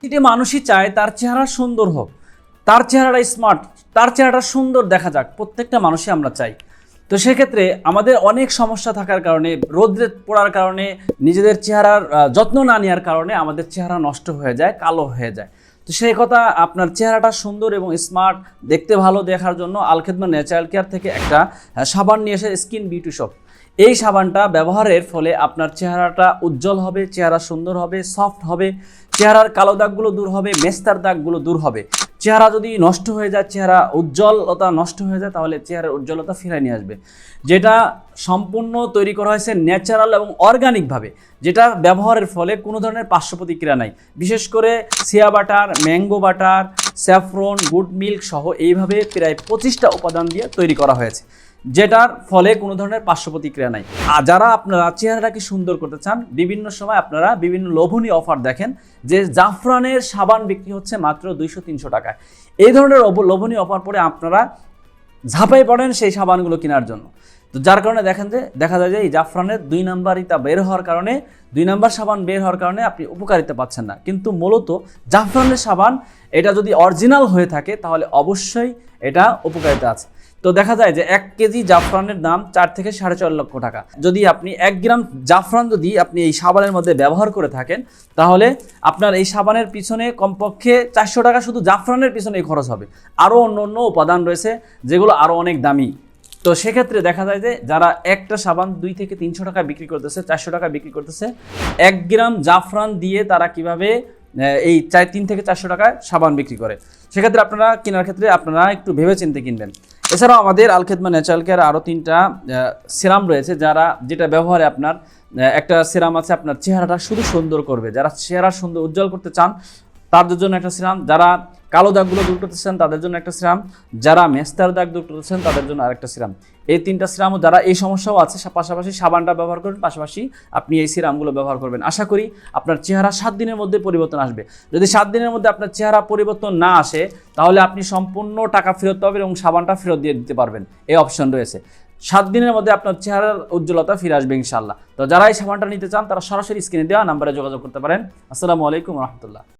প্রতিটি মানুষই চায় তার চেহারা সুন্দর হোক, তার চেহারাটা স্মার্ট, তার চেহারাটা সুন্দর দেখা যাক। প্রত্যেকটা মানুষই আমরা চাই। তো সেক্ষেত্রে আমাদের অনেক সমস্যা থাকার কারণে, রোদ্রে পড়ার কারণে, নিজেদের চেহারার যত্ন না নেওয়ার কারণে আমাদের চেহারা নষ্ট হয়ে যায়, কালো হয়ে যায়। তো সেই কথা, আপনার চেহারাটা সুন্দর এবং স্মার্ট, দেখতে ভালো দেখার জন্য আল খেদমা ন্যাচারাল কেয়ার থেকে একটা সাবান নিয়ে এসে স্কিন বিউটি শপ। এই সাবানটা ব্যবহারের ফলে আপনার চেহারাটা উজ্জ্বল হবে, চেহারা সুন্দর হবে, সফট হবে, চেহারার কালো দাগগুলো দূর হবে, মেস্তার দাগগুলো দূর হবে। চেহারা যদি নষ্ট হয়ে যায়, চেহারা উজ্জ্বলতা নষ্ট হয়ে যায়, তাহলে চেহারার উজ্জ্বলতা ফিরিয়ে নিয়ে আসবে। যেটা সম্পূর্ণ তৈরি করা হয়েছে ন্যাচারাল এবং অর্গানিকভাবে, যেটা ব্যবহারের ফলে কোনো ধরনের পার্শ্ব প্রতিক্রিয়া নাই। বিশেষ করে সিয়া butter, mango butter, saffron, good milk সহ এইভাবে প্রায় 25টা উপাদান দিয়ে তৈরি করা হয়েছে, যেটার ফলে কোনো ধরনের পার্শ্ব প্রতিক্রিয়া নাই। আর যারা আপনারা চেহারাটাকে সুন্দর করতে চান, বিভিন্ন সময় আপনারা বিভিন্ন লোভনীয় অফার দেখেন যে জাফরানের সাবান বিক্রি হচ্ছে মাত্র 200-300 টাকায়। এই ধরনের লোভনীয় অফার পরে আপনারা ঝাঁপাই পড়েন সেই সাবানগুলো কেনার জন্য। তো যার কারণে দেখা যায় যে এই জাফরানের 2 নাম্বারিতা বের হওয়ার কারণে, 2 নাম্বার সাবান বের হওয়ার কারণে আপনি উপকারিতা পাচ্ছেন না। কিন্তু মূলত জাফরানের সাবান এটা যদি অরিজিনাল হয়ে থাকে তাহলে অবশ্যই এটা উপকারিতা আছে। তো দেখা যায় যে 1 কেজি জাফরানের দাম 4 থেকে 4.5 লক্ষ টাকা। যদি আপনি 1 গ্রাম জাফরান যদি আপনি এই সাবানের মধ্যে ব্যবহার করে থাকেন, তাহলে আপনার এই সাবানের পিছনে কমপক্ষে 400 টাকা শুধু জাফরানের পিছনেই খরচ হবে। আরও অন্য উপাদান রয়েছে যেগুলো আরও অনেক দামি। তো সেক্ষেত্রে দেখা যায় যে যারা একটা সাবান 2 থেকে 300 টাকা বিক্রি করতেছে, 400 টাকা বিক্রি করতেছে, 1 গ্রাম জাফরান দিয়ে তারা কিভাবে এই 3 থেকে 400 টাকায় সাবান বিক্রি করে। সেক্ষেত্রে আপনারা কেনার ক্ষেত্রে আপনারা একটু ভেবেচিন্তে কিনবেন। এছাড়াও আমাদের আল খেদমা ন্যাচারাল কেয়ার আরও 3টা সিরাম রয়েছে, যেটা ব্যবহারে আপনার একটা সিরাম আছে আপনার চেহারাটা শুধু সুন্দর করবে। যারা চেহারা সুন্দর উজ্জ্বল করতে চান তাদের জন্য একটা সিরাম, যারা কালো দাগগুলো দূর করতে চান তাদের জন্য একটা সিরাম, যারা মেস্তার দাগ দূর করতে চান তাদের জন্য আরেকটা সিরাম। এই 3টা সিরামও যারা এই সমস্যাও আছে, পাশাপাশি সাবানটা ব্যবহার করবেন, পাশাপাশি আপনি এই সিরামগুলো ব্যবহার করবেন। আশা করি আপনার চেহারা 7 দিনের মধ্যে পরিবর্তন আসবে। যদি 7 দিনের মধ্যে আপনার চেহারা পরিবর্তন না আসে, তাহলে আপনি সম্পূর্ণ টাকা ফেরত পাবেন এবং সাবানটা ফেরত দিয়ে দিতে পারবেন, এই অপশন রয়েছে। 7 দিনের মধ্যে আপনার চেহারার উজ্জ্বলতা ফিরে আসবে ইনশাআল্লাহ। তো যারা এই সাবানটা নিতে চান তারা সরাসরি স্ক্রিনে দেওয়া নাম্বারে যোগাযোগ করতে পারেন। আসসালামু আলাইকুম রহমতুল্লাহ।